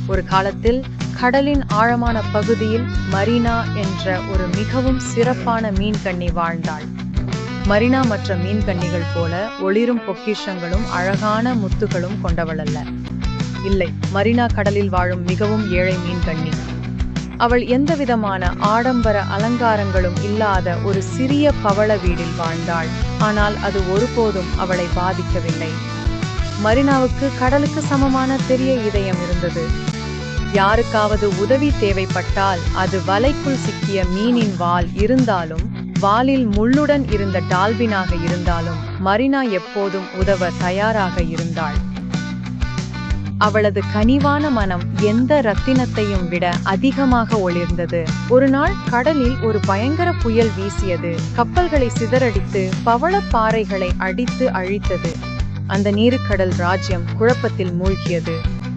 ஒரு காலத்தில் கடலின் ஆழமான பகுதியில் மரீனா என்ற ஒரு மிகவும் சிறப்பான மீன்கன்னி வாழ்ந்தாள். மரீனா மற்ற மீன்கன்னிகள் போல ஒளிரும் பொக்கிஷங்களும் அழகான முத்துகளும் கொண்டவளல்ல. இல்லை, மரீனா கடலில் வாழும் மிகவும் ஏழை மீன்கன்னி. அவள் எந்தவிதமான ஆடம்பர அலங்காரங்களும் இல்லாத ஒரு சிறிய பவள வீட்டில் வாழ்ந்தாள். ஆனால் அது ஒருபோதும் அவளை பாதிக்கவில்லை. மரீனாவுக்கு கடலுக்கு சமமான பெரிய இதயம் இருந்தது. யாருக்காவது உதவி தேவைப்பட்டால், அது வலைக்குள் சிக்கிய மீனின் வால் இருந்தாலும், வாலில் முள்ளுடன் இருந்த டால்பினாக இருந்தாலும், மரீனா எப்போதும் உதவ தயாராக இருந்தாள். அவளது கனிவான மனம் எந்த ரத்தினத்தையும் விட அதிகமாக ஒளிர்ந்தது. ஒரு நாள் கடலில் ஒரு பயங்கர புயல் வீசியது. கப்பல்களை சிதறடித்து பவளப்பாறைகளை அடித்து அழித்தது. அந்த நீருக்கடல் ராஜ்யம் குழப்பத்தில் மூழ்கியது.